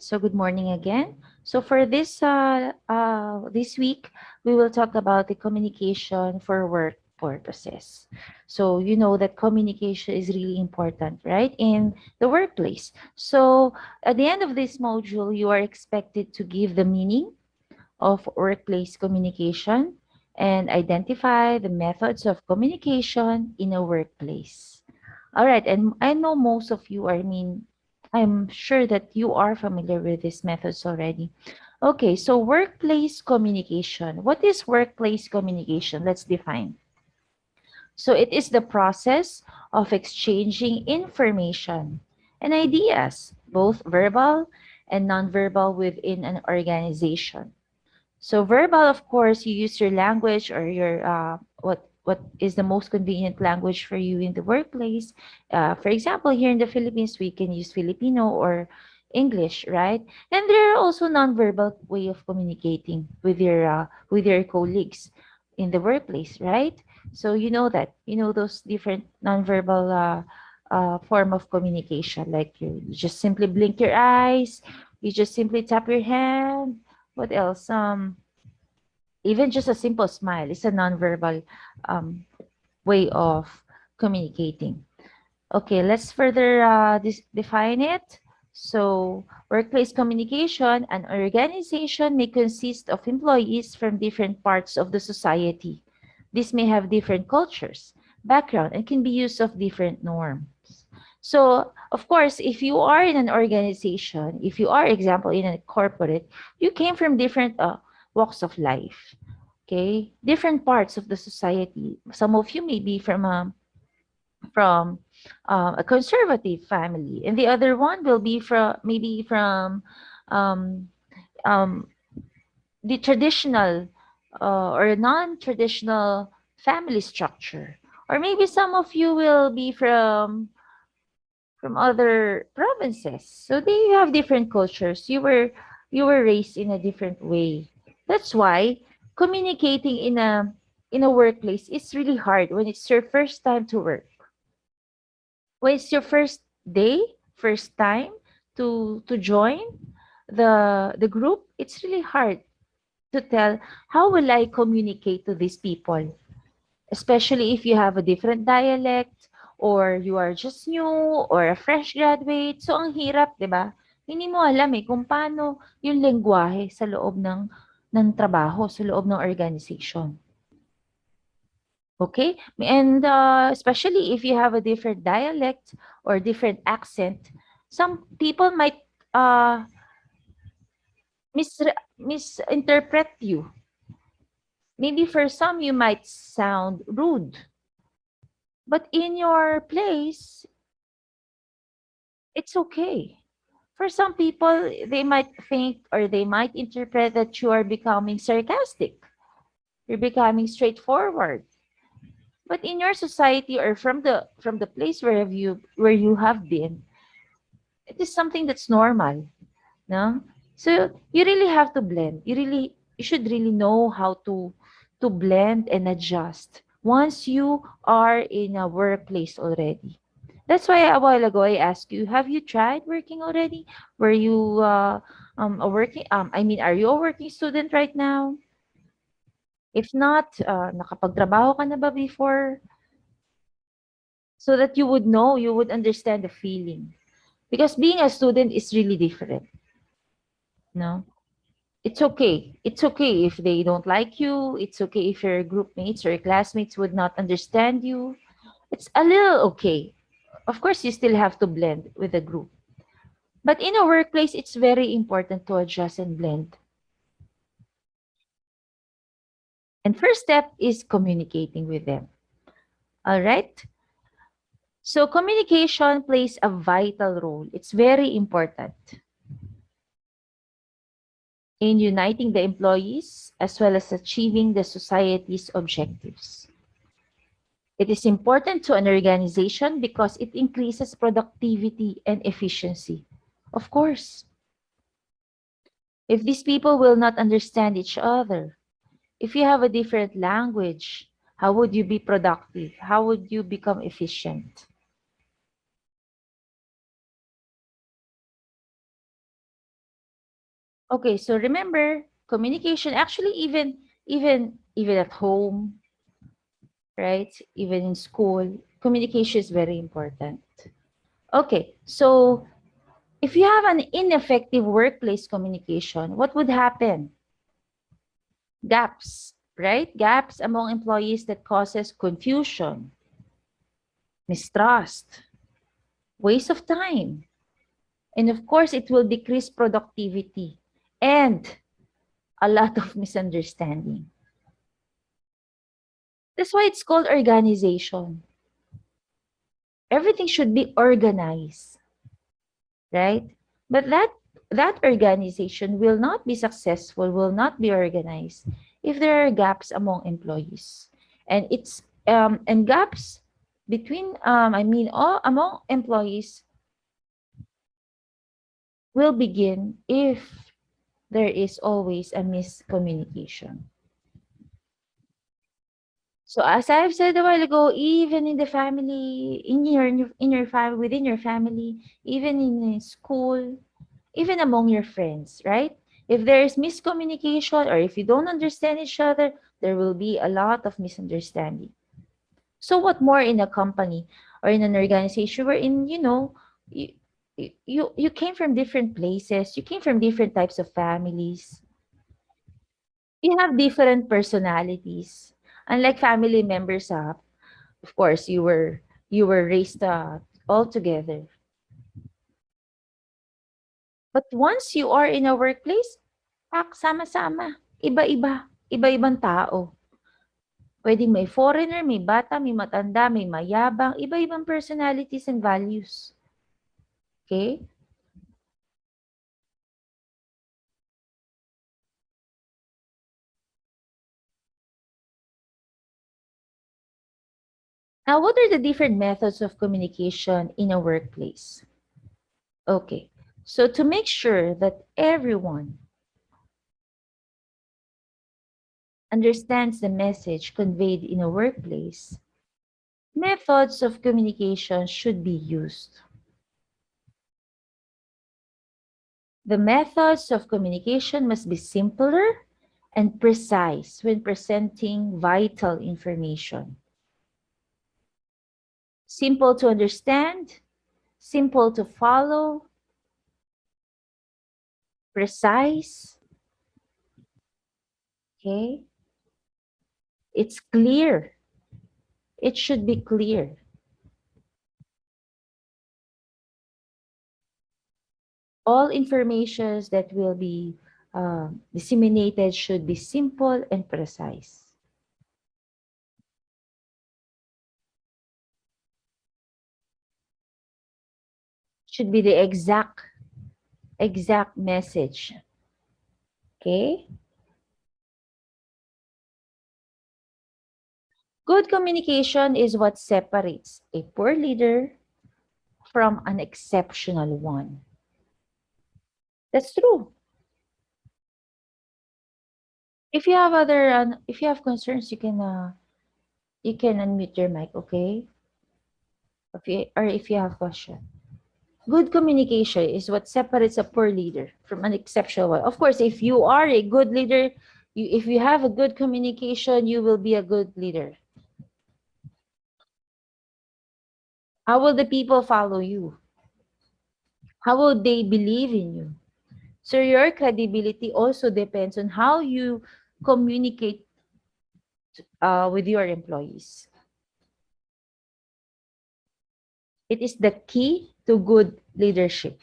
So good morning again. So for this week, we will talk about the communication for work purposes. So you know that communication is really important, right, in the workplace. So at the end of this module, you are expected to give the meaning of workplace communication and identify the methods of communication in a workplace. All right, and I know most of you are, I'm sure that you are familiar with these methods already. Okay, so workplace communication. What is workplace communication? Let's define. So it is the process of exchanging information and ideas, both verbal and nonverbal within an organization. So verbal, of course, you use your language or your what is the most convenient language for you in the workplace. For example, here in the Philippines, we can use Filipino or English, right? And there are also nonverbal way of communicating with your colleagues in the workplace, right? So you know that you know those different nonverbal form of communication, like you just simply blink your eyes, you just simply tap your hand. What else? Even just a simple smile is a nonverbal um, way of communicating. Okay, let's further define it. So, workplace communication, an organization may consist of employees from different parts of the society. This may have different cultures, background, and can be used of different norms. So, of course, if you are in an organization, if you are, example, in a corporate, you came from different walks of life, okay? Different parts of the society. Some of you may be from a conservative family, and the other one will be from maybe from um, um, the traditional or non-traditional family structure, or maybe some of you will be from other provinces. So they have different cultures. You were raised in a different way. That's why communicating in a workplace is really hard when it's your first time to work. When it's your first day, first time to join the group, it's really hard to tell how will I communicate to these people, especially if you have a different dialect or you are just new or a fresh graduate. So ang hirap, 'di ba? Hindi mo alam kung paano yung lengguwahe sa loob ng trabaho, sa loob ng organization. Okay? And especially if you have a different dialect or different accent, some people might uh, misinterpret you. Maybe for some, you might sound rude. But in your place, it's okay. For some people, they might think or they might interpret that you are becoming sarcastic. You're becoming straightforward. But in your society or from the place where you have been, it is something that's normal, no? So you really have to blend. You should really know how to blend and adjust once you are in a workplace already. That's why a while ago I asked you, have you tried working already? Were you a working are you a working student right now? If not, nakapagtrabaho ka na ba before? So that you would know, you would understand the feeling. Because being a student is really different, no? It's okay. It's okay if they don't like you. It's okay if your group mates or your classmates would not understand you. It's a little okay. Of course, you still have to blend with the group. But in a workplace, it's very important to adjust and blend. And first step is communicating with them. All right? So communication plays a vital role. It's very important in uniting the employees as well as achieving the society's objectives. It is important to an organization because it increases productivity and efficiency. Of course, if these people will not understand each other, if you have a different language, how would you be productive? How would you become efficient? Okay, so remember, communication actually even at home, right? Even in school, communication is very important. Okay, so if you have an ineffective workplace communication, what would happen? Gaps, right? Gaps among employees that causes confusion, mistrust, waste of time, and of course, it will decrease productivity and a lot of misunderstanding. That's why it's called organization. Everything should be organized, right? But that organization will not be successful, will not be organized if there are gaps among employees. And it's and gaps between I mean all among employees will begin if there is always a miscommunication. So as I've said a while ago, even in the family, in your family, within your family, even in school, even among your friends, right? If there is miscommunication or if you don't understand each other, there will be a lot of misunderstanding. So what more in a company or in an organization wherein, you, you came from different places, you came from different types of families, you have different personalities. Unlike family members, of course, you were raised all together. But once you are in a workplace, sama-sama, iba-iba, iba-ibang tao. Pwedeng may foreigner, may bata, may matanda, may mayabang, iba-ibang personalities and values. Okay? Now, what are the different methods of communication in a workplace? Okay. So to make sure that everyone understands the message conveyed in a workplace, methods of communication should be used. The methods of communication must be simpler and precise when presenting vital information. Simple to understand, simple to follow, precise, okay? It's clear. It should be clear. All informations that will be disseminated should be simple and precise. Should be the exact message. Okay? Good communication is what separates a poor leader from an exceptional one. That's true. If you have concerns, you can unmute your mic, okay? If you have question. Good communication is what separates a poor leader from an exceptional one. Of course, if you are a good leader, if you have a good communication, you will be a good leader. How will the people follow you? How will they believe in you? So your credibility also depends on how you communicate with your employees. It is the key to good leadership.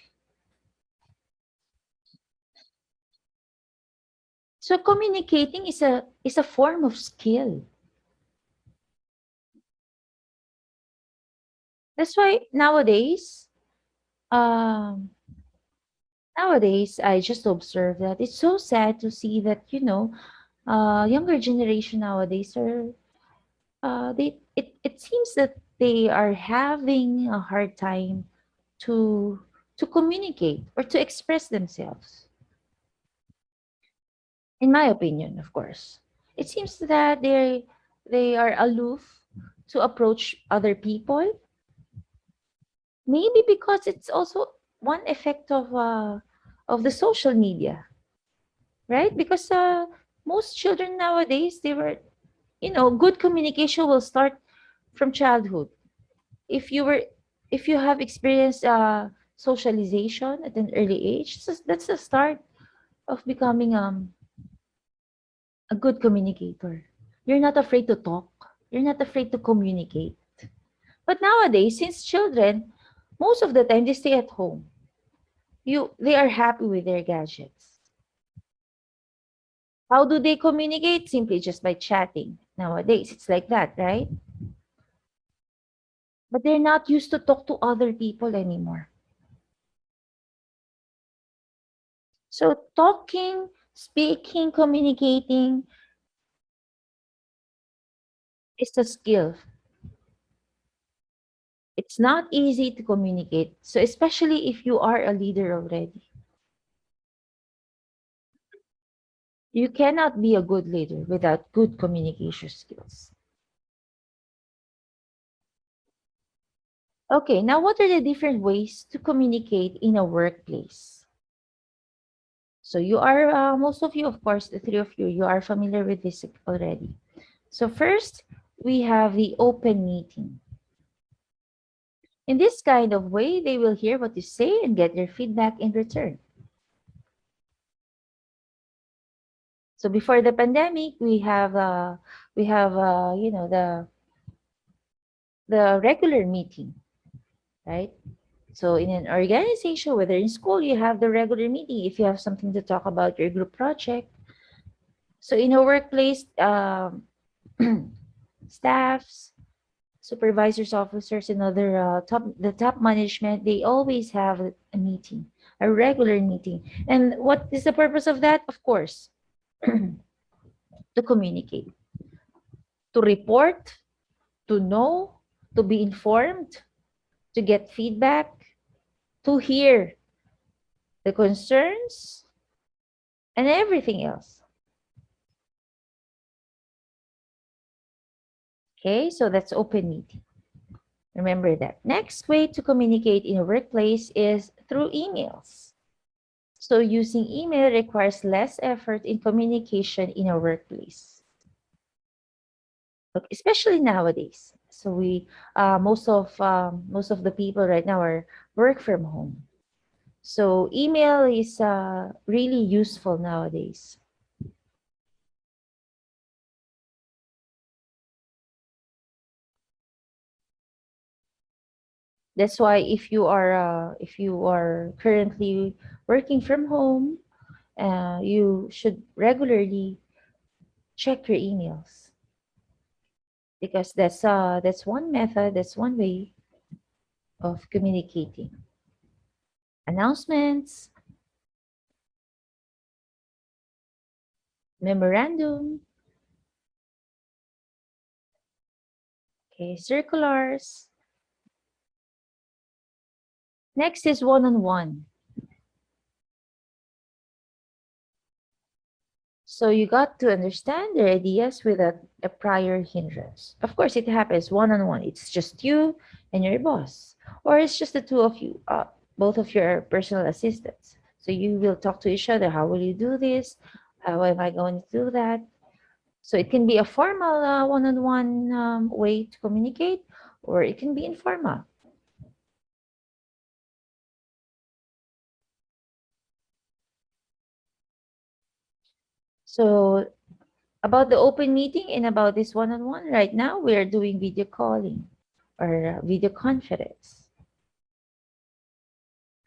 So communicating is a form of skill. That's why um, nowadays I just observe that it's so sad to see that younger generation nowadays are it seems that they are having a hard time to to communicate or to express themselves. In my opinion, of course, it seems that they are aloof to approach other people. Maybe because it's also one effect of the social media. right? Because most children nowadays, they were, good communication will start from childhood. If you were, if you have experienced socialization at an early age, that's the start of becoming a good communicator. You're not afraid to talk. You're not afraid to communicate. But nowadays, since children, most of the time they stay at home. They are happy with their gadgets. How do they communicate? Simply just by chatting. Nowadays, it's like that, right? But they're not used to talk to other people anymore. So talking, speaking, communicating is a skill. It's not easy to communicate. So especially if you are a leader already. You cannot be a good leader without good communication skills. Okay, now what are the different ways to communicate in a workplace? So you are, most of you, of course, the three of you, you are familiar with this already. So first, we have the open meeting. In this kind of way, they will hear what you say and get their feedback in return. So before the pandemic, the regular meeting, right? So in an organization, whether in school, you have the regular meeting if you have something to talk about your group project. So in a workplace, staffs, supervisors, officers, and other the top management, they always have a meeting, a regular meeting. And what is the purpose of that? Of course, to communicate, to report, to know, to be informed, to get feedback, to hear the concerns, and everything else. Okay, so that's open meeting. Remember that. Next way to communicate in a workplace is through emails. So using email requires less effort in communication in a workplace, especially nowadays. So most of the people right now are work from home. So email is really useful nowadays. That's why if you are currently working from home, you should regularly check your emails, because that's one method, that's one way of communicating. Announcements, memorandum, okay, circulars. Next is one-on-one. So you got to understand their ideas without a prior hindrance. Of course, it happens one-on-one. It's just you and your boss, or it's just the two of you, both of your personal assistants. So you will talk to each other. How will you do this? How am I going to do that? So it can be a formal one-on-one way to communicate, or it can be informal. So about the open meeting and about this one-on-one, right now we are doing video calling or video conference,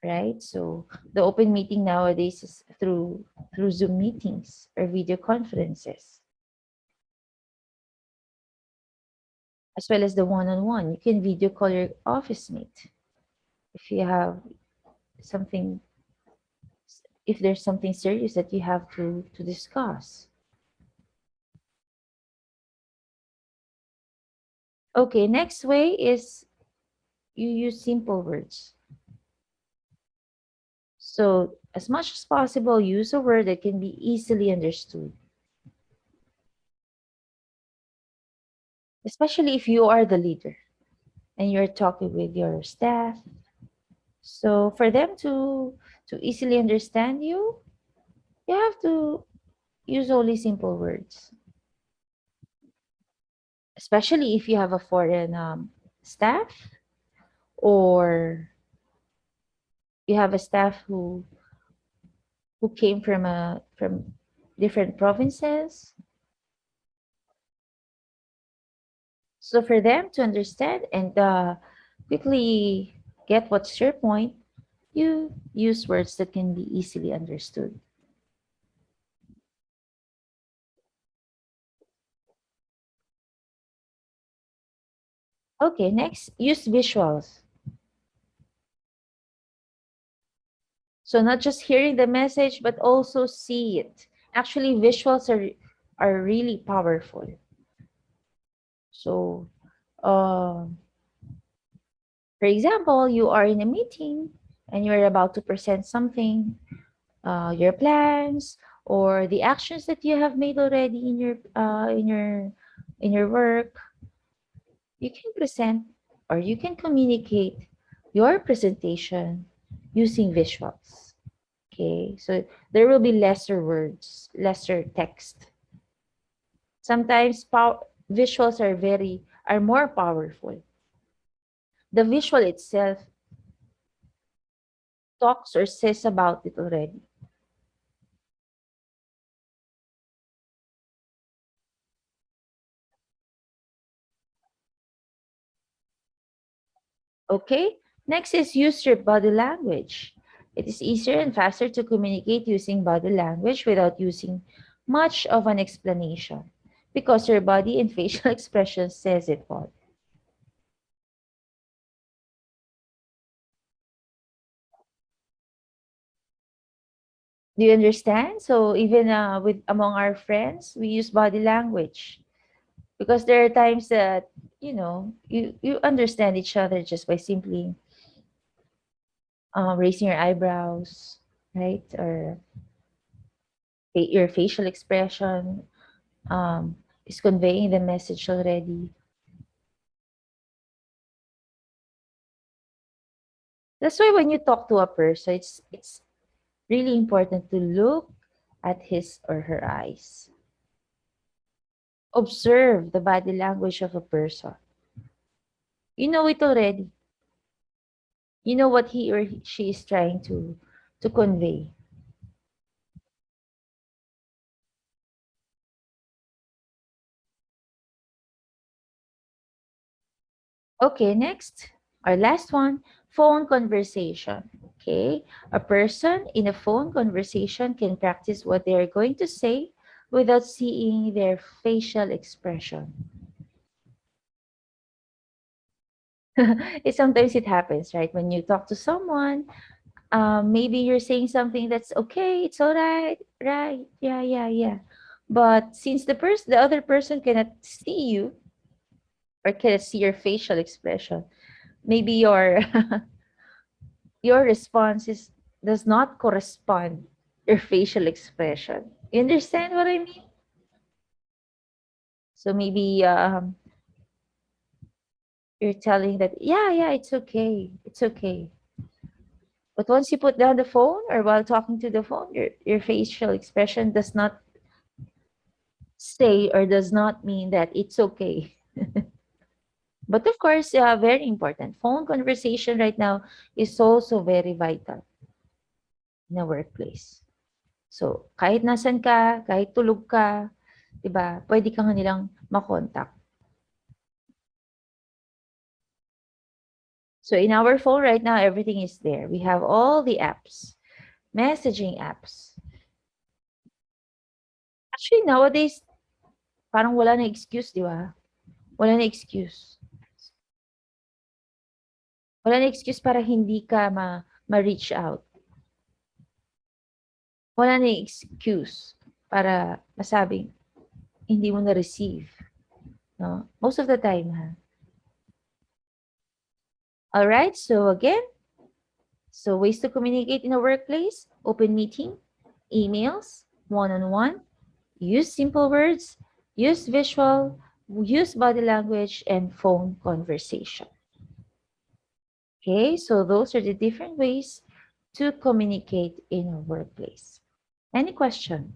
right? So the open meeting nowadays is through Zoom meetings or video conferences, as well as the one-on-one. You can video call your office mate if you have something, if there's something serious that you have to discuss. Okay, next way is you use simple words. So as much as possible, use a word that can be easily understood, especially if you are the leader and you're talking with your staff. So for them to easily understand you, you have to use only simple words. Especially if you have a foreign staff, or you have a staff who came from different provinces. So for them to understand and quickly get what's your point, you use words that can be easily understood. Okay, next, use visuals. So not just hearing the message, but also see it. Actually, visuals are really powerful. So, for example, you are in a meeting and you're about to present something, your plans or the actions that you have made already in your work. You can present or you can communicate your presentation using visuals. Okay, so there will be lesser words, lesser text. Sometimes visuals are more powerful. The visual itself talks or says about it already. Okay, next is use your body language. It is easier and faster to communicate using body language without using much of an explanation because your body and facial expression says it all. Do you understand? So even with among our friends, we use body language because there are times that you understand each other just by simply raising your eyebrows, right? Or your facial expression um, is conveying the message already. That's why when you talk to a person, it's really important to look at his or her eyes. Observe the body language of a person. You know it already. You know what he or she is trying to convey. Okay, next, our last one, phone conversation. Okay, a person in a phone conversation can practice what they are going to say without seeing their facial expression. Sometimes it happens, right? When you talk to someone, maybe you're saying something that's okay, it's all right, right, yeah, yeah, yeah. But since the other person cannot see you or cannot see your facial expression, maybe your response does not correspond your facial expression. You understand what I mean? So maybe you're telling that, yeah, yeah, it's okay, it's okay. But once you put down the phone or while talking to the phone, your facial expression does not say or does not mean that it's okay. But of course, very important. Phone conversation right now is also very vital in a workplace. So, kahit nasan ka, kahit tulog ka, 'di ba? Pwede ka nga nilang makontak. So, in our phone right now, everything is there. We have all the apps, messaging apps. Actually, nowadays, parang wala na excuse, 'di ba? Wala na excuse. Wala na excuse para hindi ka ma-reach out. Wala na excuse para masabing hindi mo na-receive, no? Most of the time, ha? Alright, so again, so ways to communicate in a workplace, open meeting, emails, one-on-one, use simple words, use visual, use body language, and phone conversation. Okay, so those are the different ways to communicate in a workplace. Any question?